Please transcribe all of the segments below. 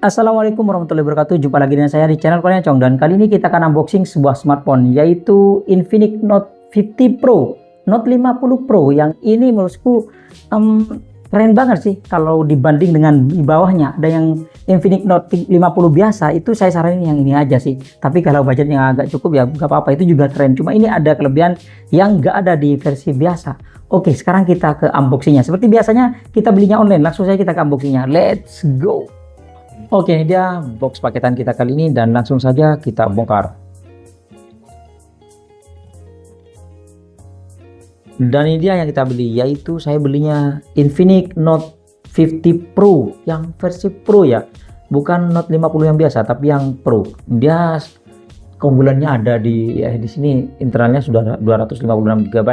Assalamualaikum warahmatullahi wabarakatuh. Jumpa lagi dengan saya di channel Korean Chong, dan kali ini kita akan unboxing sebuah smartphone yaitu Infinix Note 50 Pro, Note 50 Pro. Yang ini menurutku keren banget sih kalau dibanding dengan di bawahnya. Ada yang Infinix Note 50 biasa, itu saya saranin yang ini aja sih. Tapi kalau budgetnya agak cukup ya nggak apa-apa, itu juga keren. Cuma ini ada kelebihan yang nggak ada di versi biasa. Oke, sekarang kita ke unboxingnya. Seperti biasanya kita belinya online, langsung saja kita ke unboxingnya. Let's go. Oke, ini dia box paketan kita kali ini, dan langsung saja kita bongkar. Dan ini dia yang kita beli, yaitu saya belinya Infinix Note 50 Pro yang versi Pro ya, bukan Note 50 yang biasa tapi yang Pro. Dia keunggulannya ada di sini, internalnya sudah 256 GB,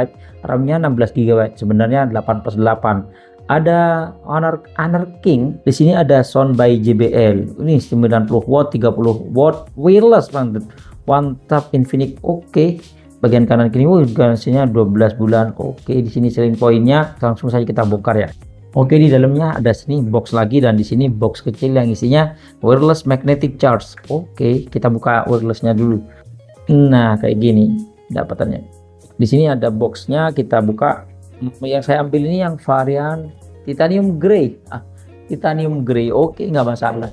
RAM-nya 16 GB, sebenarnya 8+8. Ada Honor King. Di sini ada sound by JBL. Ini 90 watt, 30 watt, wireless banget. One tap Infinix. Oke. Bagian kanan kiri garansinya 12 bulan. Oke, di sini selling pointnya langsung saja kita bongkar ya. Oke, di dalamnya ada sini box lagi, dan di sini box kecil yang isinya wireless magnetic charge. Oke, kita buka wirelessnya dulu. Nah, kayak gini dapatannya. Di sini ada boxnya, kita buka. Yang saya ambil ini yang varian titanium grey. Titanium grey. Oke, nggak masalah.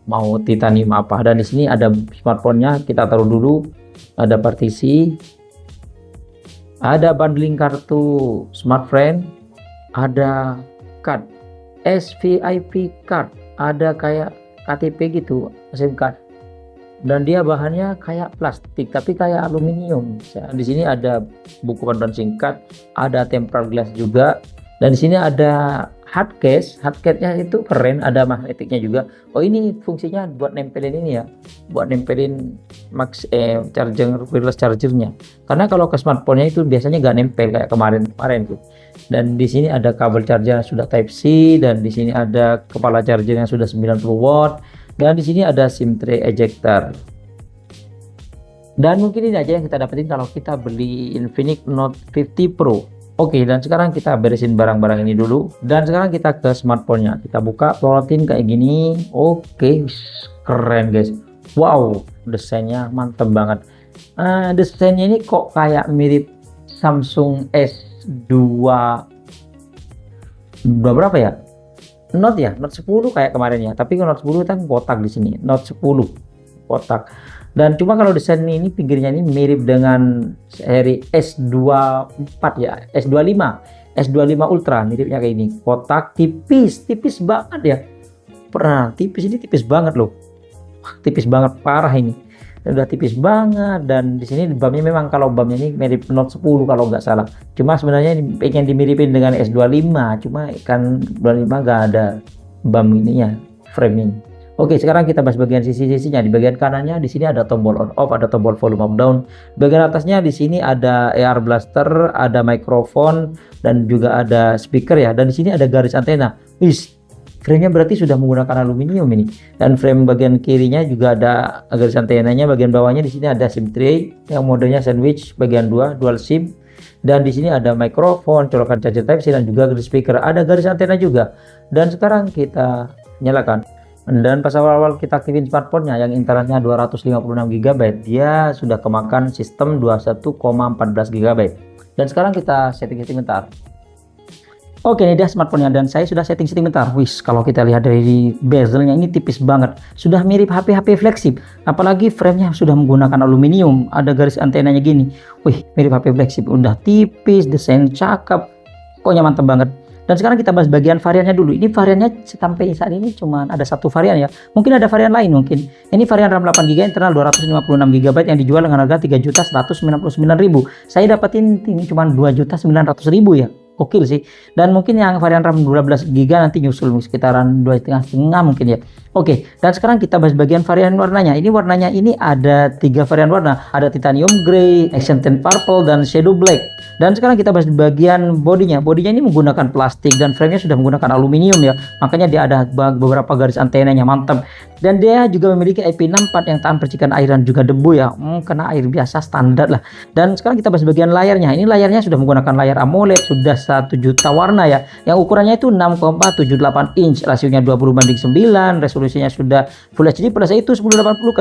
Mau titanium apa? Dan di sini ada smartphone-nya, kita taruh dulu. Ada partisi. Ada bundling kartu smartfriend. Ada card SVIP card. Ada kayak KTP gitu, SIM card. Dan dia bahannya kayak plastik tapi kayak aluminium. Di sini ada buku panduan singkat, ada tempered glass juga, dan di sini ada hard case. Hard case-nya itu keren, ada magnetiknya juga. Oh, ini fungsinya buat nempelin ini ya, buat nempelin charger, wireless chargernya. Karena kalau ke smartphone-nya itu biasanya nggak nempel kayak kemarin tuh. Dan di sini ada kabel charger sudah Type C, dan di sini ada kepala charger yang sudah 90 watt. Dan di sini ada SIM tray ejector. Dan mungkin ini aja yang kita dapetin kalau kita beli Infinix Note 50 Pro. Oke, dan sekarang kita beresin barang-barang ini dulu. Dan sekarang kita ke smartphone-nya. Kita buka, plotin kayak gini. Oke, keren guys. Wow, desainnya mantep banget. Desainnya ini kok kayak mirip Samsung S2 berapa ya? Note ya, Note 10 kayak kemarin ya, tapi Note 10 kan kotak di sini. Note 10 kotak. Dan cuma kalau desain ini pinggirnya ini mirip dengan seri S24 ya, S25 Ultra, miripnya kayak ini. Kotak tipis banget ya. Tipis, ini tipis banget loh. Tipis banget parah ini. Udah tipis banget. Dan di sini bumnya memang, kalau bumnya ini mirip Note 10 kalau nggak salah. Cuma sebenarnya pengen dimiripin dengan S25, cuma kan 25 nggak ada bum ininya, framing. Oke, sekarang kita bahas bagian sisi-sisinya. Di bagian kanannya di sini ada tombol on off, ada tombol volume up down. Bagian atasnya di sini ada AR blaster, ada mikrofon, dan juga ada speaker ya. Dan di sini ada garis antena. Frame-nya berarti sudah menggunakan aluminium ini. Dan frame bagian kirinya juga ada garis antenanya. Bagian bawahnya di sini ada SIM tray yang modenya sandwich bagian 2, dual SIM. Dan di sini ada mikrofon, colokan charger Type C, dan juga garis speaker. Ada garis antena juga. Dan sekarang kita nyalakan. Dan pas awal-awal kita aktifin smartphone-nya yang internalnya 256 GB, dia sudah kemakan sistem 21,14 GB. Dan sekarang kita setting-setting bentar. Oke, ini dia smartphone-nya, dan saya sudah setting-setting bentar. Kalau kita lihat dari bezelnya ini tipis banget. Sudah mirip HP-HP flagship. Apalagi frame-nya sudah menggunakan aluminium. Ada garis antenanya gini. Mirip HP flagship. Udah tipis, desain cakep. Pokoknya mantep banget. Dan sekarang kita bahas bagian variannya dulu. Ini variannya sampai saat ini cuma ada satu varian ya. Mungkin ada varian lain mungkin. Ini varian RAM 8GB, internal 256 GB yang dijual dengan harga 3.199.000. Saya dapetin ini cuma 2.900.000 ya. Gokil sih. Dan mungkin yang varian RAM 12GB nanti nyusul sekitaran 2,5 mungkin ya. Oke, dan sekarang kita bahas bagian varian warnanya. Ini warnanya ini ada 3 varian warna. Ada titanium grey, accent purple, dan shadow black. Dan sekarang kita bahas di bagian bodinya. Bodinya ini menggunakan plastik dan frame-nya sudah menggunakan aluminium ya. Makanya dia ada beberapa garis antenanya, mantap. Dan dia juga memiliki IP64 yang tahan percikan air dan juga debu ya. Kena air biasa standar lah. Dan sekarang kita bahas bagian layarnya. Ini layarnya sudah menggunakan layar AMOLED, sudah 1 juta warna ya. Yang ukurannya itu 6,78 inch, rasionya 20:9, resolusinya sudah Full HD plus itu 1080 x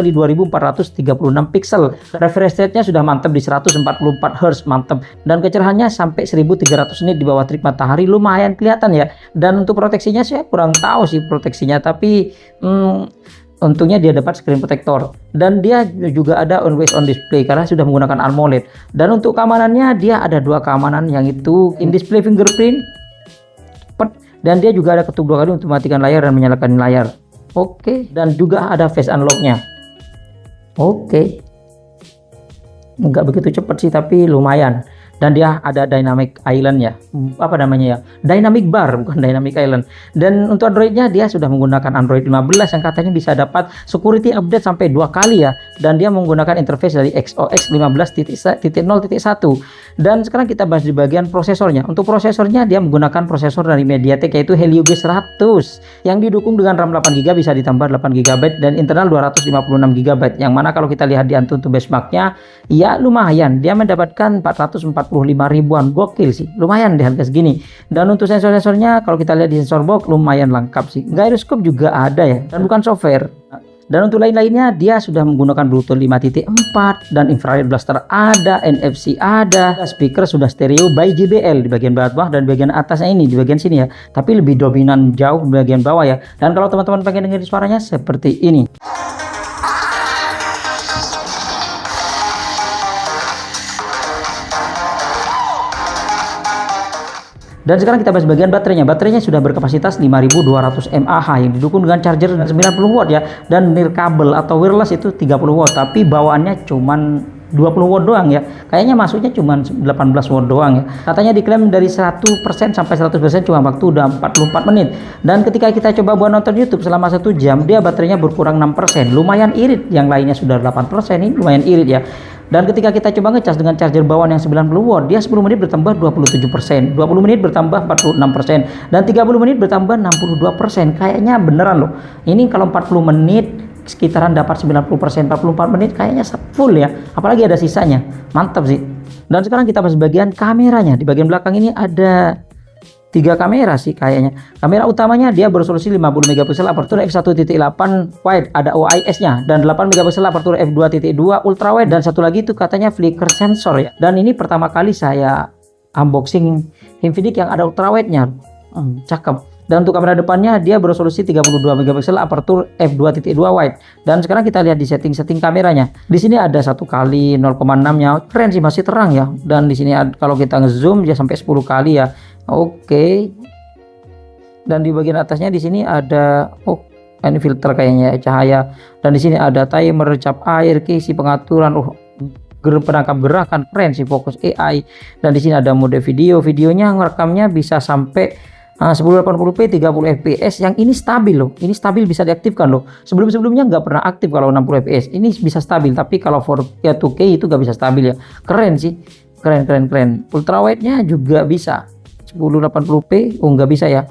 2436 pixel. Refresh rate-nya sudah mantap di 144 Hz, mantap. Dan kecerahannya sampai 1300 nit di bawah terik matahari, lumayan kelihatan ya. Dan untuk proteksinya saya kurang tahu sih proteksinya, tapi untungnya dia dapat screen protector dan dia juga ada always on display karena sudah menggunakan AMOLED. Dan untuk keamanannya dia ada 2 keamanan, yang itu in display fingerprint dan dia juga ada ketuk 2 kali untuk mematikan layar dan menyalakan layar. Oke, dan juga ada face unlock-nya. Oke. Enggak begitu cepat sih tapi lumayan. Dan dia ada dynamic island ya, apa namanya ya, dynamic bar, bukan dynamic island. Dan untuk Androidnya dia sudah menggunakan Android 15 yang katanya bisa dapat security update sampai 2 kali ya. Dan dia menggunakan interface dari XOX 15.0.1. Dan sekarang kita bahas di bagian prosesornya. Untuk prosesornya dia menggunakan prosesor dari MediaTek yaitu Helio G100 yang didukung dengan RAM 8GB, bisa ditambah 8GB dan internal 256GB. Yang mana kalau kita lihat di Antutu benchmarknya ya lumayan, dia mendapatkan 445 ribuan, gokil sih, lumayan di harga segini. Dan untuk sensor-sensornya kalau kita lihat di sensor box lumayan lengkap sih, gyroscope juga ada ya, dan bukan software. Dan untuk lain-lainnya dia sudah menggunakan Bluetooth 5.4 dan infrared blaster ada, NFC ada, speaker sudah stereo by JBL di bagian bawah dan bagian atasnya ini di bagian sini ya, tapi lebih dominan jauh di bagian bawah ya. Dan kalau teman-teman pengen dengerin suaranya seperti ini. Dan sekarang kita bahas bagian baterainya. Baterainya sudah berkapasitas 5200 mAh yang didukung dengan charger 90 watt ya, dan nirkabel atau wireless itu 30 watt, tapi bawaannya cuman 20 watt doang ya. Kayaknya masuknya cuma 18 watt doang ya. Katanya diklaim dari 100% sampai 100% cuma waktu udah 44 menit. Dan ketika kita coba buat nonton YouTube selama 1 jam, dia baterainya berkurang 6%. Lumayan irit, yang lainnya sudah 8%, ini lumayan irit ya. Dan ketika kita coba ngecas dengan charger bawaan yang 90 watt, dia 10 menit bertambah 27%, 20 menit bertambah 46%, dan 30 menit bertambah 62%. Kayaknya beneran loh. Ini kalau 40 menit sekitaran dapat 90%, 44 menit kayaknya full ya. Apalagi ada sisanya. Mantap sih. Dan sekarang kita bahas bagian kameranya. Di bagian belakang ini ada 3 kamera sih kayaknya. Kamera utamanya dia beresolusi 50 megapiksel aperture f1.8 wide, ada OIS-nya, dan 8 megapiksel aperture f2.2 ultra wide, dan satu lagi itu katanya flicker sensor ya. Dan ini pertama kali saya unboxing Infinix yang ada ultra wide-nya. Cakep. Dan untuk kamera depannya dia beresolusi 32 megapiksel aperture f2.2 wide. Dan sekarang kita lihat di setting kameranya. Di sini ada 1 kali 0,6-nya. Keren sih, masih terang ya. Dan di sini kalau kita ngezoom dia sampai 10 kali ya. Oke. Dan di bagian atasnya di sini ada ini filter kayaknya cahaya. Dan di sini ada timer, cap air, kisi pengaturan, penangkap gerakan, keren sih, fokus AI. Dan di sini ada mode videonya ngerekamnya bisa sampai 1080p 30 fps, yang ini stabil loh. Ini stabil, bisa diaktifkan loh. Sebelumnya nggak pernah aktif kalau 60 fps. Ini bisa stabil, tapi kalau 2K itu nggak bisa stabil ya. Keren sih, keren. Ultra wide-nya juga bisa 1080p, nggak bisa ya.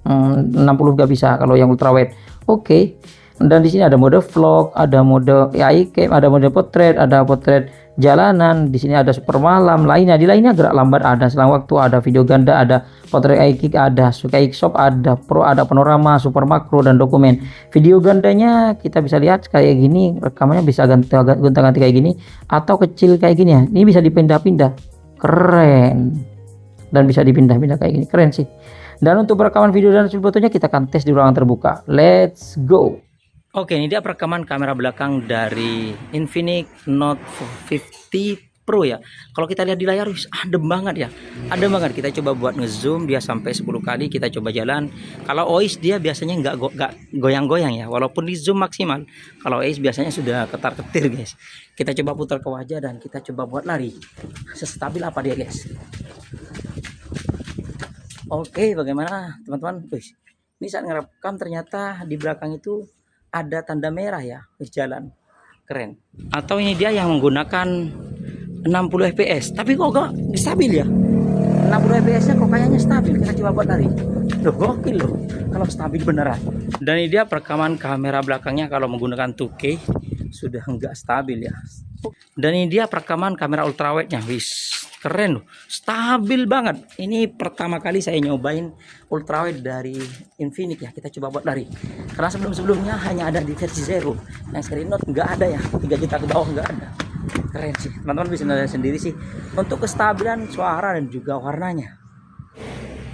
60 nggak bisa kalau yang ultra wide. Oke. Dan di sini ada mode vlog, ada mode AI cam, ada mode portrait, ada portrait jalanan. Di sini ada super malam, lainnya gerak lambat, ada selang waktu, ada video ganda, ada portrait AI kick, ada AI shop, ada pro, ada panorama, super makro, dan dokumen. Video gandanya kita bisa lihat kayak gini, rekamannya bisa gonta-ganti kayak gini atau kecil kayak gini ya. Ini bisa dipindah-pindah, keren. Dan bisa dipindah-pindah kayak gini, keren sih. Dan untuk perekaman video dan hasil fotonya kita akan tes di ruangan terbuka. Let's go. Oke, ini dia perekaman kamera belakang dari Infinix Note 50 Pro ya. Kalau kita lihat di layar, adem banget ya. Adem banget. Kita coba buat ngezoom dia sampai 10 kali. Kita coba jalan. Kalau OIS dia biasanya nggak goyang-goyang ya. Walaupun di zoom maksimal. Kalau OIS biasanya sudah ketar-ketir guys. Kita coba putar ke wajah dan kita coba buat lari. Sestabil apa dia guys? Oke, bagaimana teman-teman? Ini saat ngerekam ternyata di belakang itu ada tanda merah ya, jalan, keren. Atau ini dia yang menggunakan 60 fps, tapi kok gak stabil ya. 60 fps nya kok kayaknya stabil. Kita coba buat lari. Loh, gokil loh kalau stabil beneran. Dan ini dia perekaman kamera belakangnya kalau menggunakan 2K sudah enggak stabil ya. Dan ini dia perekaman kamera ultrawide nya. Wis, keren loh, stabil banget. Ini pertama kali saya nyobain ultrawide dari Infinix ya. Kita coba buat lari, karena sebelum-sebelumnya hanya ada di versi Zero. Yang screen note nggak ada ya, 3 juta ke bawah nggak ada. Keren sih, teman-teman bisa lihat sendiri sih untuk kestabilan suara dan juga warnanya.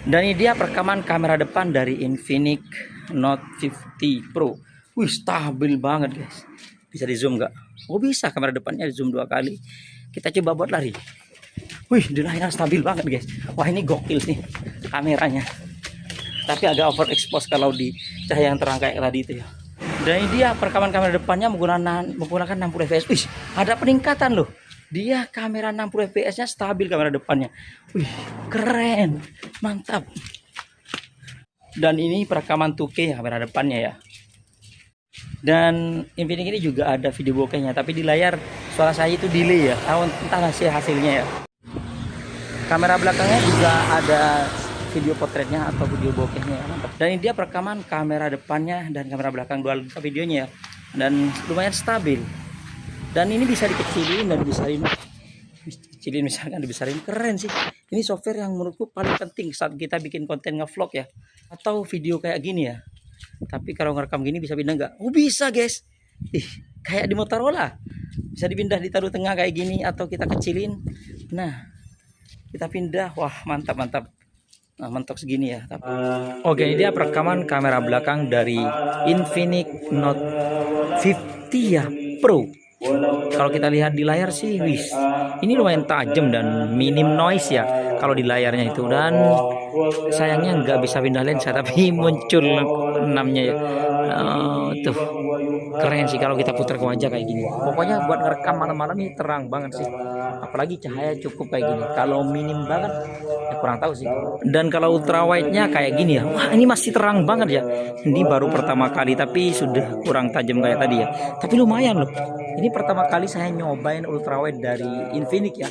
Dan ini dia perekaman kamera depan dari Infinix Note 50 Pro. Wih, stabil banget guys. Bisa di zoom nggak? Oh bisa, kamera depannya di zoom 2 kali. Kita coba buat lari. Wih, di layar stabil banget guys. Wah, ini gokil sih kameranya. Tapi agak overexpose kalau di cahaya yang terang kayak tadi itu ya. Dan ini dia perekaman kamera depannya menggunakan 60 fps. Wih, ada peningkatan loh. Dia kamera 60 fps nya stabil kamera depannya. Wih, keren, mantap. Dan ini perekaman 2K kamera depannya ya. Dan Infinix ini juga ada video bokehnya, tapi di layar suara saya itu delay ya. Entah hasilnya ya. Kamera belakangnya juga ada video potretnya atau video bokehnya ya, mantap. Dan ini dia perekaman kamera depannya dan kamera belakang dual videonya ya. Dan lumayan stabil. Dan ini bisa dikecilin dan dibesarin. Kecilin misalkan, dibesarin, keren sih. Ini software yang menurutku paling penting saat kita bikin konten ngevlog ya, atau video kayak gini ya. Tapi kalau ngerekam gini bisa pindah nggak? Oh bisa guys. Ih, kayak di Motorola. Bisa dipindah, ditaruh tengah kayak gini atau kita kecilin. Nah, kita pindah. Wah, mantap mantap. Nah, mentok segini ya. Oke, ini dia perekaman kamera belakang dari Infinix Note 50 ya Pro. Kalau kita lihat di layar sih, wis, ini lumayan tajam dan minim noise ya kalau di layarnya itu. Dan sayangnya nggak bisa pindah lensa, tapi muncul 6-nya ya. Tuh keren sih kalau kita putar ke wajah kayak gini. Pokoknya buat ngerekam malam-malam ini terang banget sih. Apalagi cahaya cukup kayak gini. Kalau minim banget ya kurang tahu sih. Dan kalau ultrawide-nya kayak gini ya, wah ini masih terang banget ya. Ini baru pertama kali tapi sudah kurang tajam kayak tadi ya. Tapi lumayan loh. Ini pertama kali saya nyobain ultrawide dari Infinix ya.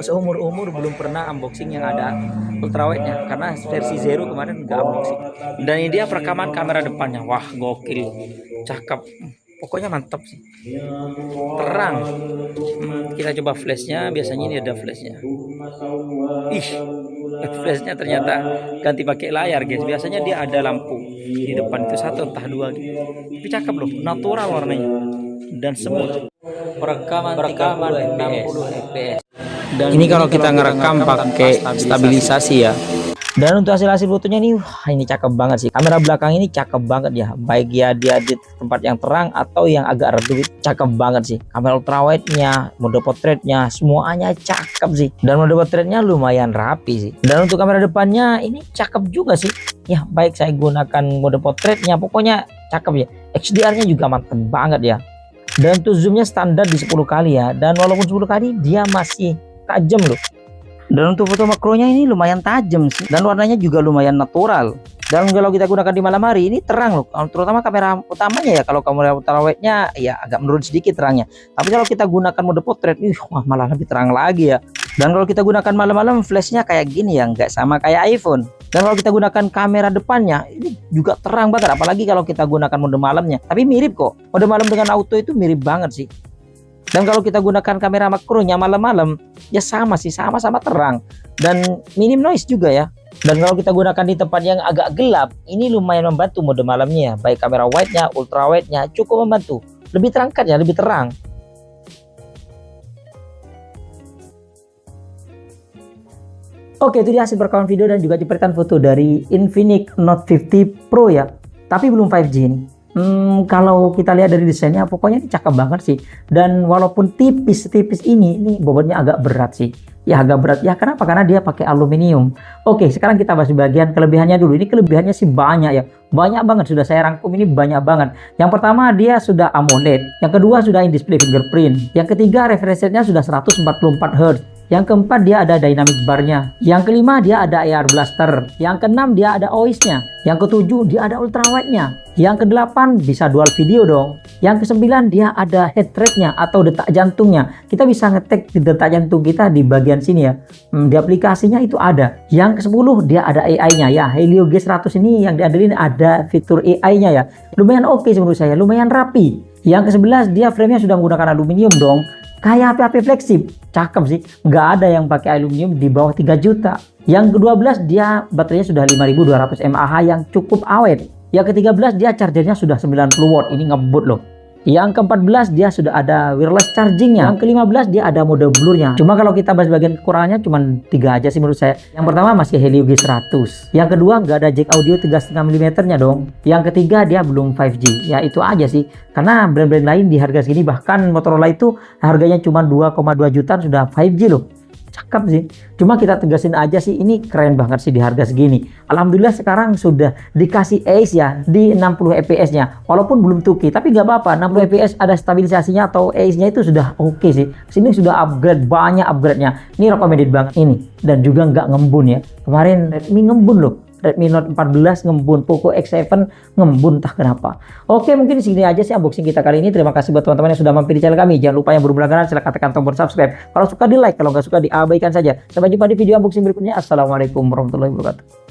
Seumur-umur belum pernah unboxing yang ada ultrawide-nya, karena versi Zero kemarin nggak unboxing. Dan ini dia perekaman kamera depannya. Wah, gokil. Cakep. Pokoknya mantap sih. Terang. Kita coba flashnya. Biasanya ini ada flashnya. Ih, flashnya ternyata ganti pakai layar guys. Biasanya dia ada lampu di depan itu 1 entah 2 gitu. Tapi cakep loh, natural warnanya dan smooth. Perekaman 60 fps. Dan ini kalau kita ngerekam pakai stabilisasi ya. Dan untuk hasil fotonya nih, wah ini cakep banget sih. Kamera belakang ini cakep banget ya. Baik ya dia di tempat yang terang atau yang agak redup, cakep banget sih. Kamera ultrawide-nya, mode portrait-nya, semuanya cakep sih. Dan mode portrait-nya lumayan rapi sih. Dan untuk kamera depannya ini cakep juga sih. Ya, baik saya gunakan mode portrait-nya, pokoknya cakep ya. HDR-nya juga mantep banget ya. Dan untuk zoomnya standar di 10 kali ya. Dan walaupun 10 kali dia masih tajam loh. Dan untuk foto makronya ini lumayan tajam sih. Dan warnanya juga lumayan natural. Dan kalau kita gunakan di malam hari ini terang loh. Terutama kamera utamanya ya. Kalau kamera ultrawide-nya ya agak menurun sedikit terangnya. Tapi kalau kita gunakan mode portrait, wah malah lebih terang lagi ya. Dan kalau kita gunakan malam-malam, flashnya kayak gini ya, nggak sama kayak iPhone. Dan kalau kita gunakan kamera depannya, ini juga terang banget. Apalagi kalau kita gunakan mode malamnya. Tapi mirip kok. Mode malam dengan auto itu mirip banget sih. Dan kalau kita gunakan kamera makronya malam-malam, ya sama sih, sama-sama terang. Dan minim noise juga ya. Dan kalau kita gunakan di tempat yang agak gelap, ini lumayan membantu mode malamnya ya. Baik kamera wide-nya, ultrawide-nya cukup membantu. Lebih terangkat ya, lebih terang. Oke, itu dia hasil perekaman video dan juga jepretan foto dari Infinix Note 50 Pro ya. Tapi belum 5G ini. Kalau kita lihat dari desainnya, pokoknya ini cakep banget sih. Dan walaupun tipis-tipis ini bobotnya agak berat sih. Ya agak berat ya, kenapa? Karena dia pakai aluminium. Oke, sekarang kita bahas bagian kelebihannya dulu. Ini kelebihannya sih banyak ya. Banyak banget, sudah saya rangkum ini banyak banget. Yang pertama dia sudah AMOLED. Yang kedua sudah in display fingerprint. Yang ketiga refresh rate-nya sudah 144 Hz. Yang keempat dia ada dynamic bar-nya. Yang kelima dia ada AR blaster. Yang keenam dia ada OIS-nya. Yang ketujuh dia ada ultrawide-nya. Yang kedelapan bisa dual video dong. Yang kesembilan dia ada heart rate-nya atau detak jantungnya. Kita bisa ngetek detak jantung kita di bagian sini ya. Di aplikasinya itu ada. Yang kesepuluh dia ada AI-nya ya. Helio G100 ini yang diandelin ada fitur AI-nya ya. Lumayan oke menurut saya, lumayan rapi. Yang ke-11 dia frame-nya sudah menggunakan aluminium dong. Kayak HP-HP flagship, cakep sih. Nggak ada yang pakai aluminium di bawah 3 juta. Yang ke-12 dia baterainya sudah 5200 mAh yang cukup awet. Yang ke-13 dia chargernya sudah 90 watt, ini ngebut loh. Yang ke-14 dia sudah ada wireless chargingnya. Yang ke-15 dia ada mode blurnya. Cuma kalau kita bahas bagian kekurangannya cuma 3 aja sih menurut saya. Yang pertama masih Helio G100. Yang kedua nggak ada jack audio 3,5 mm nya dong. Yang ketiga dia belum 5G. Ya itu aja sih. Karena brand-brand lain di harga segini, bahkan Motorola itu harganya cuma 2,2 jutaan sudah 5G loh. Cakep sih. Cuma kita tegasin aja sih, ini keren banget sih di harga segini. Alhamdulillah sekarang sudah dikasih ACE ya di 60 fps nya. Walaupun belum 2K, tapi nggak apa-apa. 60 fps ada stabilisasinya atau ACE nya itu sudah oke sih. Sini sudah upgrade, banyak upgrade-nya. Ini recommended banget ini. Dan juga nggak ngembun ya. Kemarin Redmi ngembun loh. Redmi Note 14 ngembun, Poco X7 ngembun, entah kenapa. Oke, mungkin di sini aja sih unboxing kita kali ini. Terima kasih buat teman-teman yang sudah mampir di channel kami. Jangan lupa yang baru berlangganan silahkan tekan tombol subscribe. Kalau suka di like, kalau nggak suka diabaikan saja. Sampai jumpa di video unboxing berikutnya. Assalamualaikum warahmatullahi wabarakatuh.